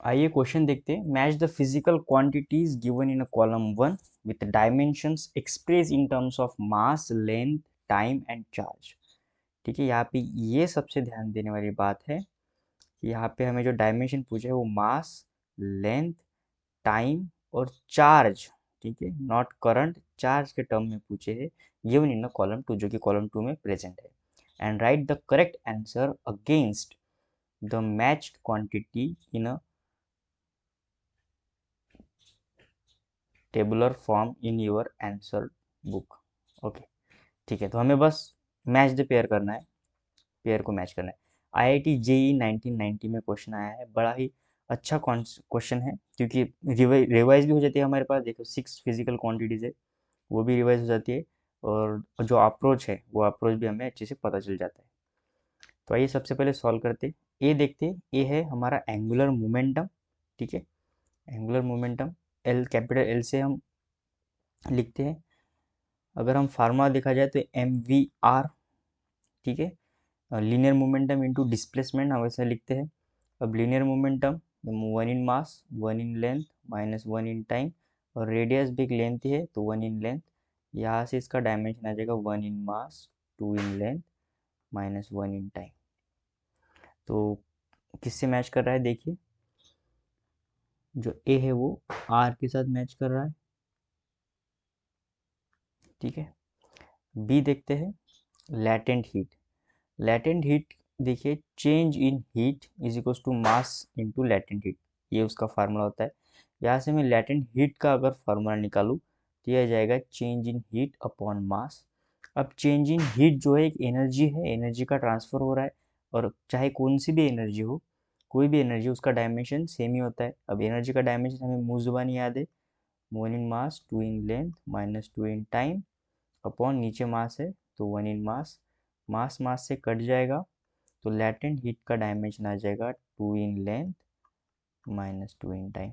आइए क्वेश्चन देखते हैं। Match the physical quantities given in column 1 with dimensions express in terms of mass, length, time and charge. ठीक है, यहाँ पे ये सबसे ध्यान देने वाली बात है कि यहाँ पे हमें जो डायमेंशन पूछे है वो मास, लेंथ, टाइम और चार्ज, ठीक है, नॉट करंट, चार्ज के टर्म में पूछे है गिवन इन कॉलम 2, जो कि कॉलम 2 में प्रेजेंट है। And right the correct answer against the matched quantity in a tabular form in your answer book. Okay, ठीक है, तो हमें बस मैच द पेयर करना है, पेयर को मैच करना है। आईआईटी जेई 1990 में क्वेश्चन आया है, बड़ा ही अच्छा क्वेश्चन है क्योंकि रिवाइज भी हो जाती है। हमारे पास देखो 6 फिजिकल क्वांटिटीज है, वो भी रिवाइज हो जाती है, और जो अप्रोच है वो अप्रोच भी हमें अच्छे से पता चल जाता है। तो आइए सबसे पहले सॉल्व करते। ए देखते, ए है हमारा एंगुलर मोमेंटम। ठीक है, angular momentum L, capital L से हम लिखते हैं। अगर हम फार्मूला देखा जाए तो एम वी आर, ठीक है, लीनियर मोमेंटम इंटू डिस्प्लेसमेंट हम ऐसा लिखते हैं। अब linear momentum 1 in mass, 1 in length, -1 in time, और रेडियस भी एक लेंथ ही है तो 1 इन लेंथ। यहाँ से इसका डायमेंशन आ जाएगा 1 in mass, 2 in length, -1 in time. तो किससे मैच कर रहा है देखिए, जो ए है वो आर के साथ मैच कर रहा है। ठीक है, बी देखते हैं, लैटेंट हीट। लैटेंट हीट देखिए, change in heat is equal to mass into latent heat, ये उसका फार्मूला होता है। यहाँ से मैं लैटेंट हीट का अगर फार्मूला निकालूँ तो यह जाएगा change in heat upon mass. अब चेंज इन हीट जो है एक एनर्जी है, एनर्जी का ट्रांसफर हो रहा है, और चाहे कौन सी भी एनर्जी हो, कोई भी एनर्जी, उसका डायमेंशन सेम ही होता है। अब एनर्जी का डायमेंशन हमें मुँह जुबानी याद है, 1 in mass, 2 in length, -2 in time, upon नीचे मास है तो 1 इन मास, मास मास से कट जाएगा, तो लैटेंट हीट का डायमेंशन आ जाएगा 2 in length, -2 in time.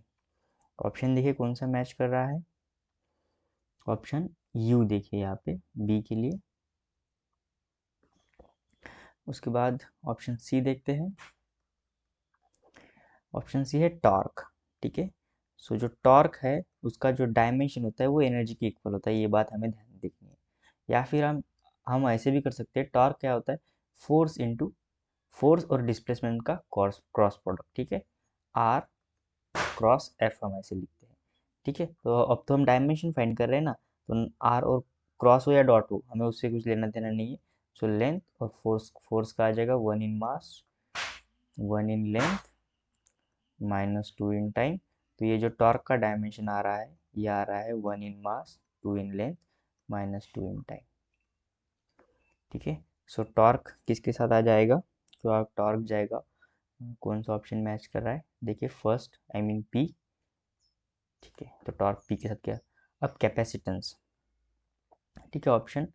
Option देखिए कौन सा मैच कर रहा है, ऑप्शन यू देखिए यहाँ पे बी के लिए। उसके बाद ऑप्शन सी देखते हैं। ऑप्शन सी है टॉर्क। ठीक है, सो जो टॉर्क है उसका जो डायमेंशन होता है वो एनर्जी के इक्वल होता है, ये बात हमें ध्यान देखनी है। या फिर हम ऐसे भी कर सकते हैं, टॉर्क क्या होता है, फोर्स इंटू फोर्स और डिस्प्लेसमेंट का क्रॉस क्रॉस प्रोडक्ट। ठीक है, आर क्रॉस एफ हम ऐसे लिखते हैं। ठीक है, तो अब तो हम डायमेंशन फाइंड कर रहे हैं ना, तो आर और क्रॉस हो या डॉट हो हमें उससे कुछ लेना देना नहीं है। सो लेंथ और फोर्स, फोर्स का आ जाएगा 1 in mass, 1 in length, -2 in time. तो ये जो टॉर्क का डायमेंशन आ रहा है ये आ रहा है 1 in mass, 2 in length, -2 in time. ठीक है, सो टॉर्क किसके साथ आ जाएगा, तो आप टॉर्क जाएगा, कौन सा ऑप्शन मैच कर रहा है देखिए, फर्स्ट आई मीन पी। ठीक है, तो टॉर्क पी के साथ क्या। अब कैपेसिटेंस, ठीक है, ऑप्शन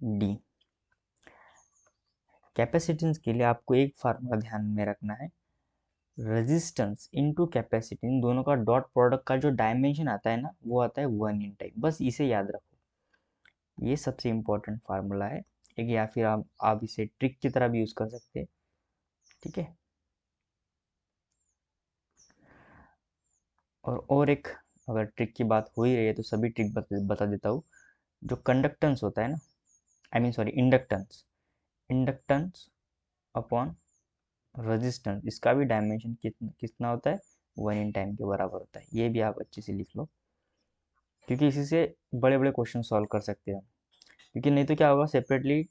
डी। कैपेसिटेंस के लिए आपको एक फार्मूला ध्यान में रखना है, रेजिस्टेंस इनटू कैपेसिटी, इन दोनों का डॉट प्रोडक्ट का जो डायमेंशन आता है ना वो आता है 1 इन टाइम, बस इसे याद रखो, ये सबसे इम्पोर्टेंट फार्मूला है एक। या फिर आप इसे ट्रिक की तरह भी यूज कर सकते हैं। ठीक है, और एक, अगर ट्रिक की बात हो ही रही है तो सभी ट्रिक बता देता हूँ। जो कंडक्टेंस होता है ना, I mean sorry inductance, inductance upon resistance, इसका भी डायमेंशन कितना कितना होता है, 1 इन टाइम के बराबर होता है। ये भी आप अच्छे से लिख लो, क्योंकि इसी से बड़े बड़े क्वेश्चन सॉल्व कर सकते हैं हम। क्योंकि नहीं तो क्या होगा, सेपरेटली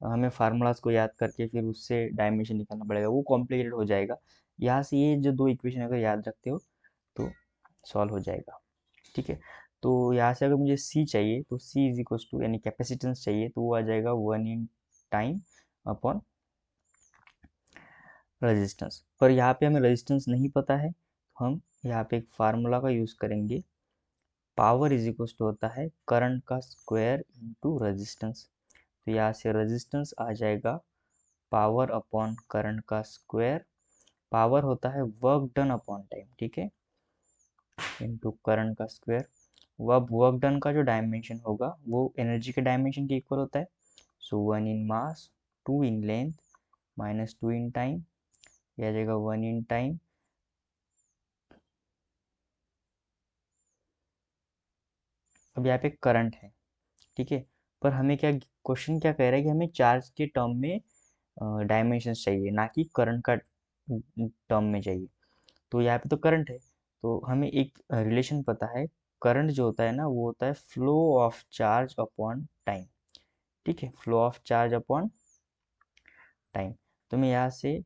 हमें फार्मूलाज को याद करके फिर उससे डायमेंशन निकालना पड़ेगा, वो कॉम्प्लिकेटेड हो जाएगा। यहाँ से ये जो दो इक्वेशन अगर याद रखते हो तो सॉल्व हो जाएगा। ठीक है, तो यहाँ से अगर मुझे सी चाहिए तो सी इज इक्वल टू, यानी कैपेसिटेंस चाहिए तो वो आ जाएगा 1 इन टाइम अपॉन रेजिस्टेंस। पर यहाँ पे हमें रेजिस्टेंस नहीं पता है, तो हम यहाँ पे एक फार्मूला का यूज़ करेंगे, पावर इज इक्वल टू होता है करंट का स्क्वायर इंटू रेजिस्टेंस। तो यहाँ से रेजिस्टेंस आ जाएगा पावर अपॉन करंट का स्क्वायर, पावर होता है वर्क डन अपॉन टाइम, ठीक है, इंटू करंट का स्क्वायर। वह वर्क डन का जो डायमेंशन होगा वो एनर्जी के डायमेंशन के इक्वल होता है। सो 1 in mass, 2 in length, -2 in time, यह आ जाएगा 1 इन टाइम, अब यहाँ पे करंट है, ठीक है, पर हमें क्या क्वेश्चन क्या कह रहा है कि हमें चार्ज के टर्म में डायमेंशन चाहिए, ना कि करंट का टर्म में चाहिए। तो यहाँ पे तो करंट है, तो हमें एक रिलेशन पता है, करंट जो होता है ना वो होता है flow of charge upon time, ठीक है, flow of charge upon time. तो मैं यहाँ से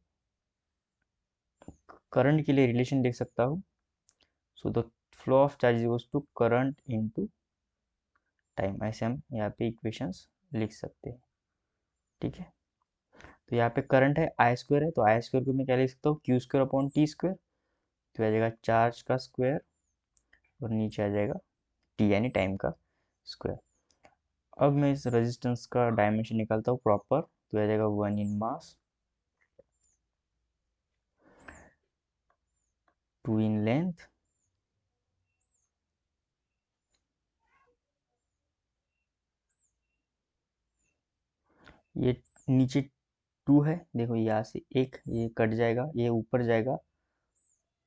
करंट के लिए रिलेशन देख सकता हूँ, so the flow of charge equals to current into time, ऐसे हम यहाँ पे इक्वेशंस लिख सकते हैं, ठीक है। तो यहाँ पे करंट है आई स्क्वायर है, तो आई स्क्वायर को मैं क्या लिख सकता हूँ, Q square upon T square, तो आ जाएगा चार्ज का स्क्वायर और नीचे आ जाएगा टी यानी टाइम का स्क्वायर। अब मैं इस रेजिस्टेंस का डायमेंशन निकालता हूँ प्रॉपर, तो आ जाएगा 1 इन मास, 2 इन लेंथ, ये नीचे 2 है, देखो यहाँ से एक ये कट जाएगा, ये ऊपर जाएगा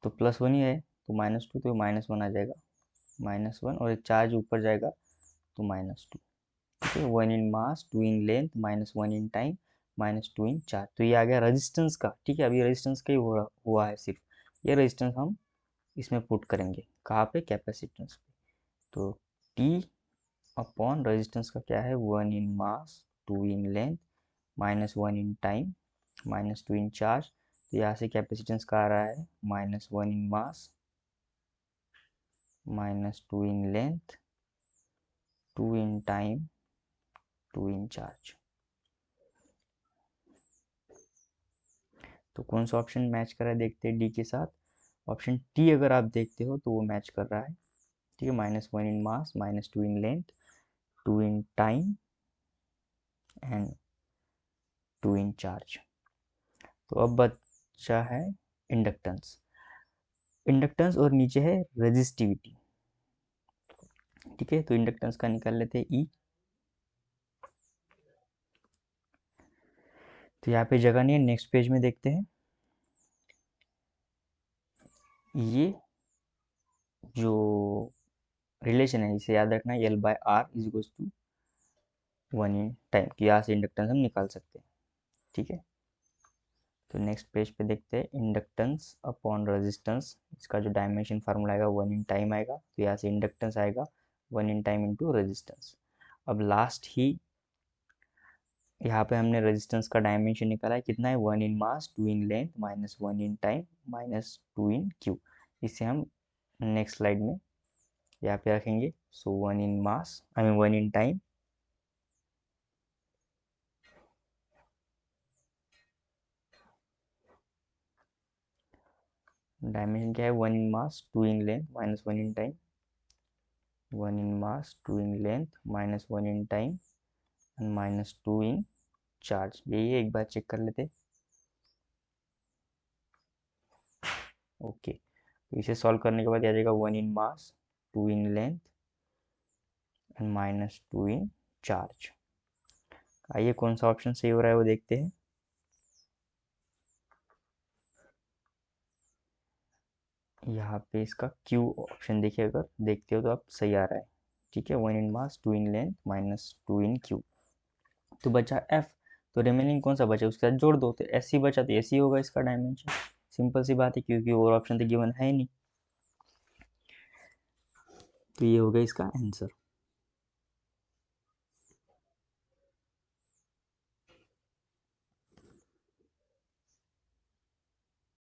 तो +1 ही है, तो -2, तो -1 आ जाएगा, -1, और एक चार्ज ऊपर जाएगा तो -2, ठीक है। 1 in mass, 2 in length, -1 in time, -2 in charge, तो ये आ गया रेजिस्टेंस का, ठीक है। अभी रेजिस्टेंस का ही हुआ है सिर्फ, ये रेजिस्टेंस हम इसमें पुट करेंगे, कहाँ पे, कैपेसिटेंस पे। तो टी अपॉन रेजिस्टेंस का क्या है, 1 in mass, 2 in length, -1 in time, -2 in charge, तो यहाँ से कैपेसिटेंस का आ रहा है -1 in mass, -2 in length, 2 in time, 2 in charge. तो कौन सा ऑप्शन मैच कर रहा है देखते हैं डी के साथ। ऑप्शन टी अगर आप देखते हो तो वो मैच कर रहा है, ठीक है, -1 in mass, -2 in length, 2 in time and 2 in charge. तो अब बचा है इंडक्टेंस, इंडक्टेंस और नीचे है रेजिस्टिविटी, ठीक है। तो इंडक्टेंस का निकाल लेते हैं ई, तो यहाँ पे जगह नहीं है, नेक्स्ट पेज में देखते हैं। ये जो रिलेशन है इसे याद रखना है, L/R = 1 इन टाइम, कि यहाँ से इंडक्टेंस हम निकाल सकते हैं, ठीक है। तो नेक्स्ट पेज पे देखते हैं, इंडक्टेंस अपॉन रेजिस्टेंस, इसका जो डायमेंशन फार्मूला आएगा 1 इन टाइम आएगा, तो यहाँ से इंडक्टेंस आएगा 1 इन टाइम इंटू रेजिस्टेंस। अब लास्ट ही यहाँ पे हमने रेजिस्टेंस का डायमेंशन निकाला है, कितना है, 1 in mass, 2 in length, -1 in time, -2 in Q. इसे हम नेक्स्ट स्लाइड में यहाँ पे रखेंगे। So 1 in mass, I mean 1 in time, dimension क्या है, 1 in mass, 2 in length, -1 in time, 1 in mass, 2 in length, -1 in time and -2 in charge. यही है, एक बार चेक कर लेते। ओके, तो इसे सॉल्व करने के बाद आ जाएगा 1 in mass, 2 in length and -2 in charge. आइए कौन सा ऑप्शन सही हो रहा है वो देखते हैं। यहाँ पे इसका Q ऑप्शन देखिए, अगर देखते हो तो आप सही आ रहा है, ठीक है, 1 in mass, 2 in length, -2 in Q। तो बचा F, तो रिमेनिंग कौन सा बचा उसके साथ जोड़ दो, तो ऐसे ही बचा, तो ऐसे ही होगा इसका डायमेंशन, सिंपल सी बात है, क्योंकि और ऑप्शन तो गिवन है ही नहीं। तो ये होगा इसका आंसर।